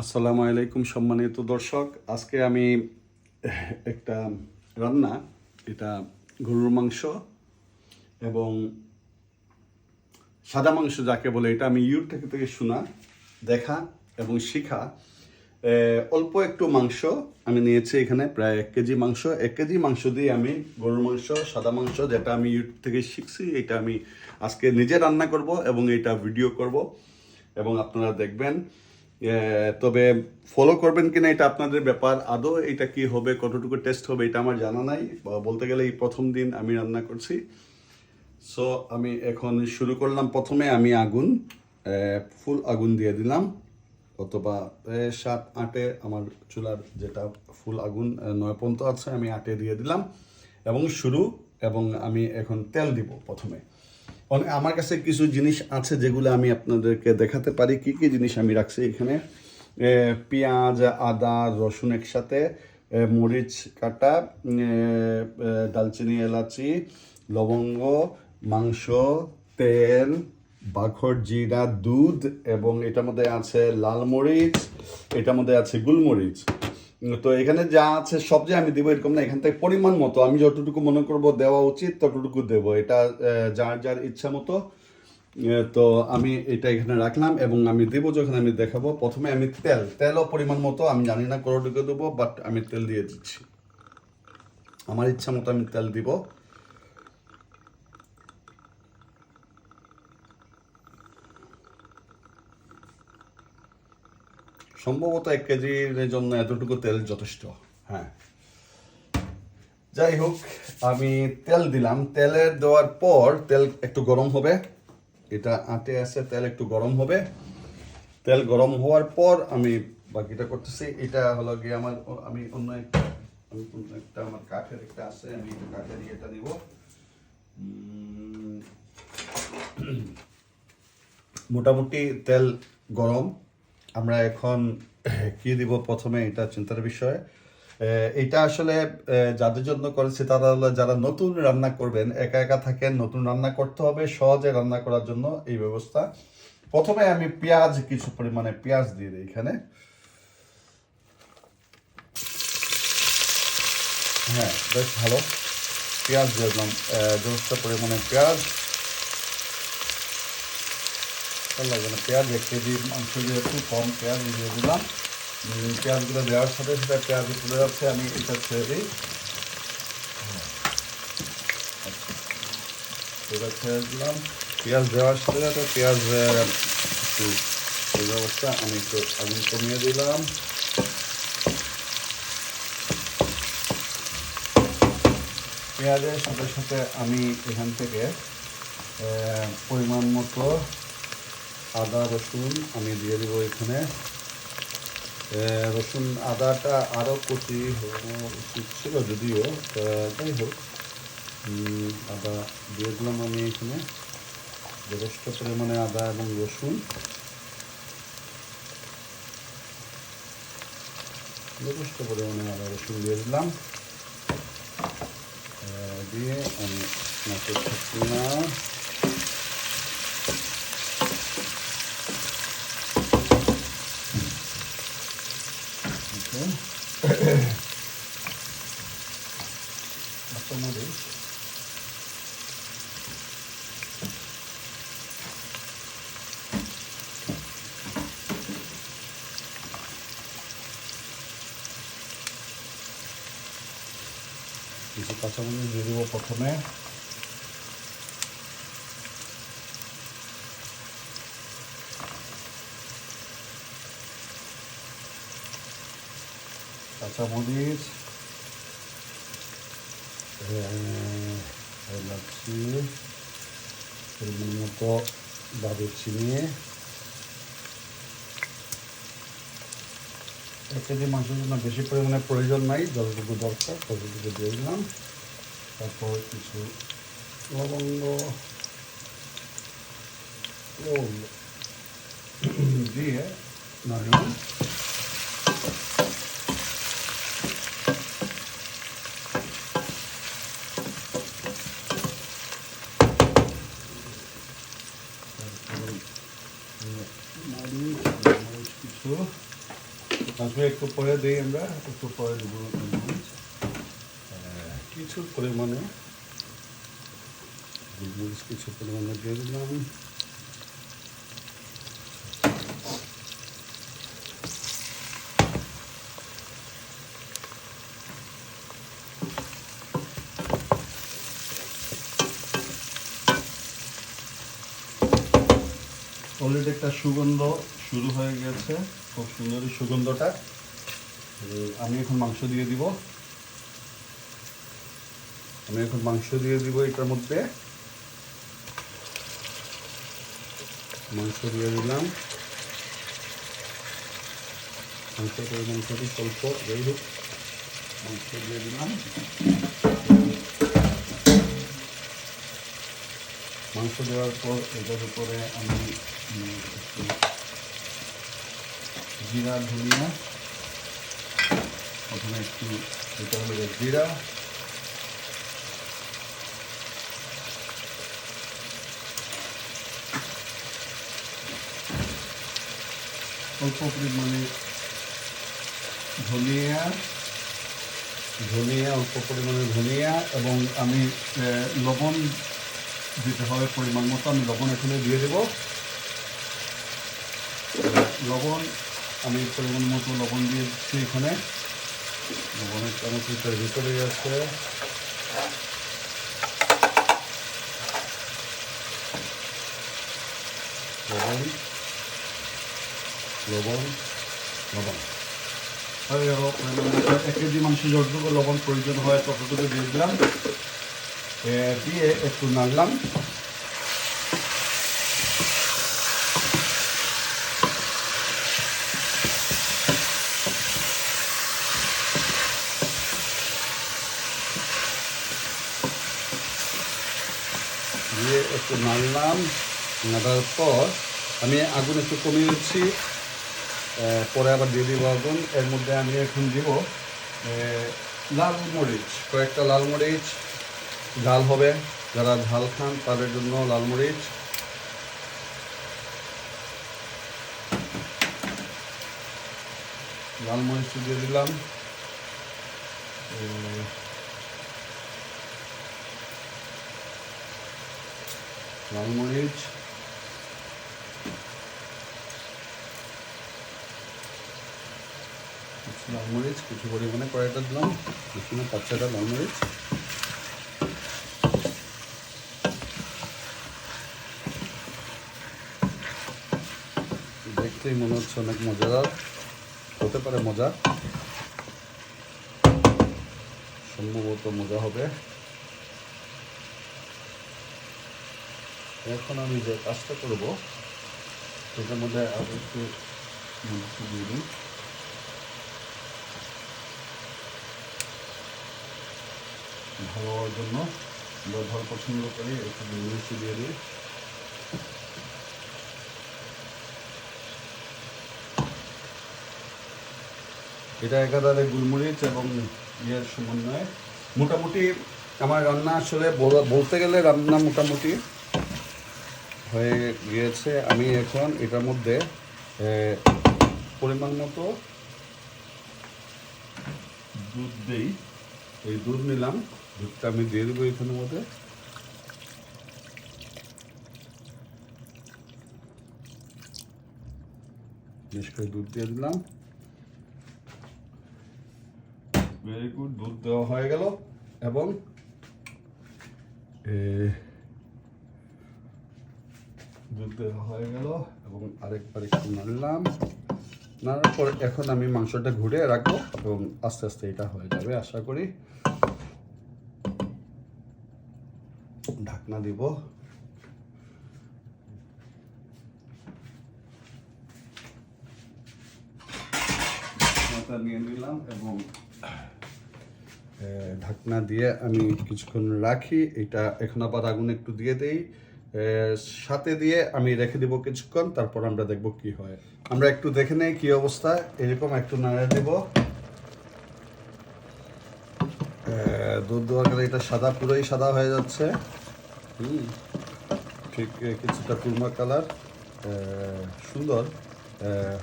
আসসালামু আলাইকুম সম্মানিত দর্শক। আজকে আমি একটা রান্না, এটা গরুর মাংস এবং সাদা মাংস যাকে বলে, এটা আমি ইউটিউব থেকে শোনা, দেখা এবং শিখা। অল্প একটু মাংস আমি নিয়েছি এখানে, প্রায় 1 কেজি মাংস। 1 কেজি মাংস দিয়ে আমি গরুর মাংস, সাদা মাংস, যেটা আমি ইউটিউব থেকে শিখছি, এটা আমি আজকে নিজে রান্না করব এবং এটা ভিডিও করব এবং আপনারা দেখবেন। তবে ফলো করবেন কিনা এটা আপনাদের ব্যাপার। আদৌ এটা কি হবে, কতটুকু টেস্ট হবে, এটা আমার জানা নাই। বলতে গেলে এই প্রথম দিন আমি রান্না করছি। সো আমি এখন শুরু করলাম। প্রথমে আমি আগুন, ফুল আগুন দিয়ে দিলাম, অথবা 7-8 আমার চুলার যেটা ফুল আগুন 9 পর্যন্ত আছে, আমি 8 দিয়ে দিলাম এবং শুরু। এবং আমি এখন তেল দিব প্রথমে। আমার কাছে কিছু জিনিস আছে যেগুলো আমি আপনাদেরকে দেখাতে পারি। কি কি জিনিস আমি রাখছি এখানে: পেঁয়াজ, আদা, রসুন একসাথে, মরিচ কাটা, দালচিনি, এলাচি, লবঙ্গ, মাংস, তেল, বাখর জিরা, দুধ, এবং এটার মধ্যে আছে লাল মরিচ, এটার মধ্যে আছে গোলমরিচ। তো এখানে যা আছে সব যে আমি দেবো এরকম না, এখান থেকে পরিমাণ মতো আমি যতটুকু মনে করব দেওয়া উচিত ততটুকু দেবো। এটা যার যার ইচ্ছা মতো। তো আমি এটা এখানে রাখলাম এবং আমি দেবো যখন আমি দেখাবো। প্রথমে আমি তেলও পরিমাণ মতো, আমি জানি না কতটুকু দেবো, বাট আমি তেল দিয়ে দিচ্ছি। আমার ইচ্ছা মতো আমি তেল দিব। সম্ভবত 1 কেজির জন্য এতটুকু তেল যথেষ্ট। হ্যাঁ, যাই হোক, আমি তেল দিলাম। তেলের দেওয়ার পর তেল একটু গরম হবে, এটা আটে আছে, তেল একটু গরম হবে। তেল গরম হওয়ার পর আমি বাকিটা করতেছি। এটা হলো গিয়ে আমার, আমি অন্য একটা আমার কাঠের একটা আছে, আমি কাঠের ইয়েটা দিব। মোটামুটি তেল গরম। আমরা এখন কি দিব প্রথমে, এটা চিন্তার বিষয়। এটা আসলে যাদের জন্য করেছে তারা হলো যারা নতুন রান্না করবেন, একা একা থাকেন, নতুন রান্না করতে হবে, সহজে রান্না করার জন্য এই ব্যবস্থা। প্রথমে আমি পেঁয়াজ, কিছু পরিমাণে পেঁয়াজ দিয়ে দিই এখানে। হ্যাঁ, বেশ ভালো। পেঁয়াজ দিয়ে দিলাম, যথেষ্ট পরিমাণে পেঁয়াজ। ভালো লাগবে না পেঁয়াজ, 1 কেজি মাংস যেহেতু কম, পেঁয়াজ দিয়ে দিলাম। পেঁয়াজগুলো দেওয়ার সাথে সাথে পেঁয়াজ তুলে যাচ্ছে, আমি এটা ছেড়ে দিই। এটা ছেড়ে দিলাম। পেঁয়াজ দেওয়ার সাথে সাথে পেঁয়াজ একটু এই অবস্থা, আমি একটু আগুন কমিয়ে দিলাম। পেঁয়াজের সাথে সাথে আমি এখান থেকে পরিমাণ মতো আদা রসুন আমি দিয়ে দেবো এখানে। রসুন আদাটা আরও কচি উচিত ছিল যদিও, যাই হোক, আদা দিয়ে দিলাম আমি এখানে যথেষ্ট পরিমাণে আদা এবং রসুন, যথেষ্ট পরিমাণে আদা রসুন দিয়ে দিলাম। দিয়ে আমি নাচের থাকছি না। মরিচ, কিছু কাঁচামরিচ দিয়ে দেবো প্রথমে। কাঁচামরিচ, এলাচি, পরিমাণ মতো দারুচিনি। 1 কেজি মাংসের জন্য বেশি পরিমাণে প্রয়োজন নাই, যতটুকু দরকার ততটুকু দিয়ে দিলাম। তারপর কিছু লবঙ্গ দিয়ে নাড়লাম। তারপর মরিচ কিছু একটু পরে দিই আমরা, একটু পরে দেবো কিছু পরিমাণে গোলমরিচ, কিছু পরিমাণে দিয়ে দিলাম। অলরেডি একটা সুগন্ধ শুরু হয়ে গেছে, খুব সুন্দর সুগন্ধটা। আমি এখন মাংস দিয়ে দিব, এটার মধ্যে মাংস দিয়ে দিলাম। মাংসের পরিমাণটি স্বল্প, যাই হোক মাংস দিয়ে দিলাম। মাংস দেওয়ার পর এটার উপরে আমি একটু জিরা, ধনিয়া, প্রথমে একটু এটা হলো জিরা, অল্প পরিমাণে অল্প পরিমাণে ধনিয়া, এবং আমি লবণ দিতে হবে পরিমাণ মতো। আমি লবণ এখানে দিয়ে দেব। লবণ আমি পরিমাণ মতো লবণ দিয়ে দিচ্ছি এখানে। লবণের চামচটার ভিতরে আছে। লবণ 1 কেজি মাংস যতটুকু লবণ প্রয়োজন হয় ততটুকু দিয়ে দিলাম। দিয়ে একটু নাড়লাম। নাড়ার পর আমি আগুন একটু কমিয়ে দিচ্ছি, পরে আবার দিয়ে দিব আগুন। এর মধ্যে আমি এখন দিব লাল মরিচ, কয়েকটা লাল মরিচ। ঝাল হবে, যারা ঝাল খান তাদের জন্য লাল মরিচ। লাল মরিচ দিয়ে দিলাম। লাল মরিচ, কিছু পরিমাণে কড়াইটা দিলাম, কিছু না 5-6টা লাল মরিচ। দেখতেই মনে হচ্ছে অনেক মজাদার হতে পারে, মজা সম্ভবত মজা হবে। এখন আমি যে কাজটা করবো সেটার মধ্যে আরো একটু দিয়ে দিই। ভালো হওয়ার জন্য আমরা ঝাল পছন্দ করি, একটু মিষ্টি দিয়ে দিই। এটা একেবারে গোলমরিচ এবং ইয়ের সমন্বয়ে। মোটামুটি আমার রান্না আসলে বলতে গেলে রান্না মোটামুটি হয়ে গিয়েছে। আমি এখন এটার মধ্যে পরিমাণ মতো দুধ দিই। এই দুধ নিলাম, দুধটা আমি দিয়ে দেবো এখানের মধ্যে। বেশ করে দুধ দিয়ে দিলাম। ভেরি গুড, দুধ দেওয়া হয়ে গেল। এবং দুধ দেওয়া হয়ে গেল এবং আরেকবার একটু নাড়লাম। নাড়ার পর এখন আমি মাংসটা ঘুরে রাখবো এবং আস্তে আস্তে এটা হয়ে যাবে আশা করি। ঢাকনা দিব। নিয়ে নিলাম এবং ঢাকনা দিয়ে আমি কিছুক্ষণ রাখি। এটা এখন আবার আগুন একটু দিয়ে দেই, সাথে দিয়ে আমি রেখে দিব কিছুক্ষণ, তারপর আমরা দেখব কি হয়। আমরা একটু দেখে নেই কি অবস্থা। এরকম একটু নাড়া দেব। দুধ দেওয়ার কারণে এটা সাদা, পুরোই সাদা হয়ে যাচ্ছে। ঠিক কিছুটা কুরমা কালার, সুন্দর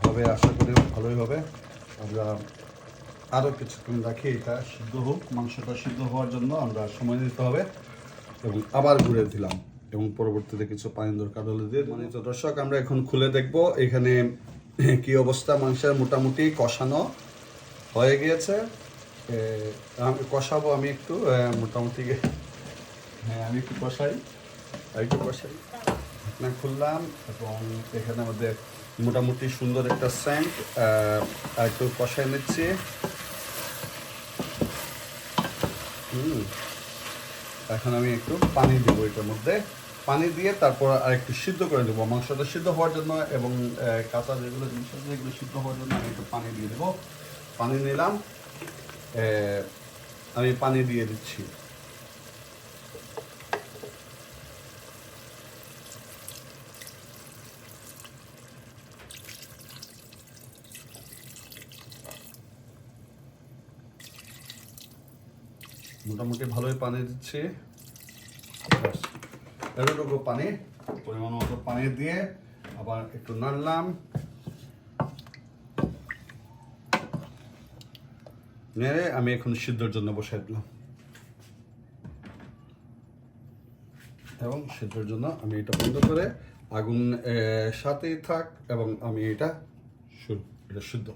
হবে আশা করি, ভালোই হবে। আমরা আরও কিছুক্ষণ রাখি, এটা সিদ্ধ হোক। মাংসটা সিদ্ধ হওয়ার জন্য আমরা সময় দিতে হবে এবং আবার ঘুরে দিলাম এবং পরবর্তীতে কিছু পানি দরকার হলে দিয়ে। মানে তো দর্শক, আমরা এখন খুলে দেখব এখানে কি অবস্থা। মাংসের মোটামুটি কষানো হয়ে গিয়েছে। আমি কষাবো, আমি একটু মোটামুটি, হ্যাঁ আমি একটু কষাই। ঢাকনা খুললাম এবং এখানে আমাদের মোটামুটি সুন্দর একটা সেন্ট। আর একটু কষাই নিচ্ছি। এখন আমি একটু পানি দেবো এটার মধ্যে। পানি দিয়ে তারপর আর একটু সিদ্ধ করে দেবো মাংসটা সিদ্ধ হওয়ার জন্য, এবং কাঁচা যেগুলো জিনিস আছে এগুলো সিদ্ধ হওয়ার জন্য আমি একটু পানি দিয়ে দেবো। পানি নিলাম, আমি পানি দিয়ে দিচ্ছি। মোটামুটি ভালোই পানি দিচ্ছি, এতটুকু পানি, পরিমাণ মতো পানি দিয়ে আবার একটু নাড়লাম। নেড়ে আমি এখন সিদ্ধর জন্য বসাই দিলাম এবং সিদ্ধর জন্য আমি এটা বন্ধ করে আগুন সাথেই থাক এবং আমি এটা সিদ্ধ।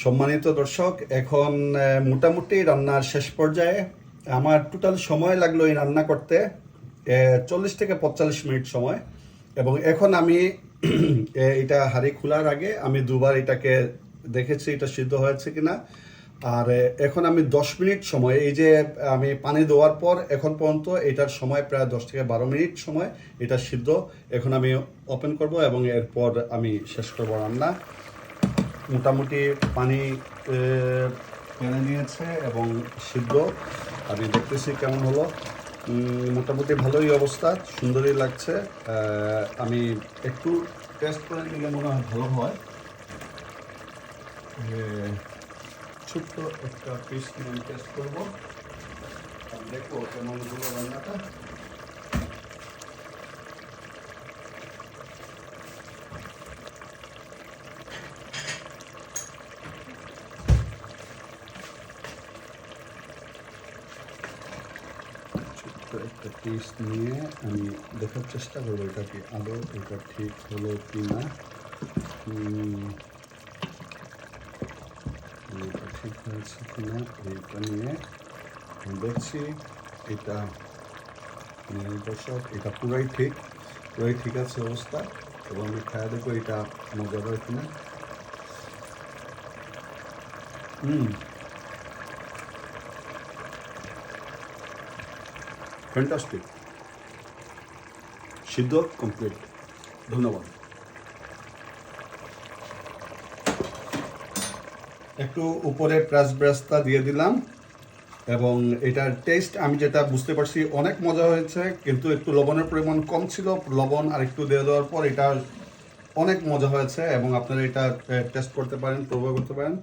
সম্মানিত দর্শক, এখন মোটামুটি রান্নার শেষ পর্যায়ে। আমার টোটাল সময় লাগলো এই রান্না করতে 40 থেকে 45 মিনিট সময়। এবং এখন আমি এটা হাঁড়ি খোলার আগে আমি দুবার এটাকে দেখেছি এটা সিদ্ধ হয়েছে কিনা। আর এখন আমি 10 মিনিট সময়, এই যে আমি পানি দেওয়ার পর এখন পর্যন্ত এটার সময় প্রায় 10 থেকে 12 মিনিট সময় এটা সিদ্ধ। এখন আমি ওপেন করব এবং এরপর আমি শেষ করব রান্না। মোটামুটি পানি টেনে নিয়েছে এবং সিদ্ধ আমি দেখতেছি কেমন হলো। মোটামুটি ভালোই অবস্থা, সুন্দরই লাগছে। আমি একটু টেস্ট করে নিলে মনে হয় ভালো হয়। ছোট্ট একটা পিস আমি টেস্ট করবো, দেখবো কেমন হলো রান্নাটা। একটা পিস নিয়ে আমি দেখার চেষ্টা করবো এটা কি আদৌ এটা ঠিক হলো কি না। এটা ঠিক হয়েছে কি না এইটা নিয়ে দেখছি। এটা দর্শক, এটা পুরাই ঠিক আছে অবস্থা, এবং আমি খাওয়া দেখবো এটা মজাদার কিনা। ফ্যান্টাস্টিক, সিদ্ধ কমপ্লিট। ধন্যবাদ। একটু উপরে ব্রেস্তা দিয়ে দিলাম এবং এটার টেস্ট আমি যেটা বুঝতে পারছি অনেক মজা হয়েছে, কিন্তু একটু লবণের পরিমাণ কম ছিল। লবণ আর একটু দিয়ে দেওয়ার পর এটা অনেক মজা হয়েছে এবং আপনারা এটা টেস্ট করতে পারেন, প্রভাব করতে পারেন।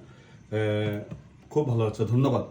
খুব ভালো হচ্ছে। ধন্যবাদ।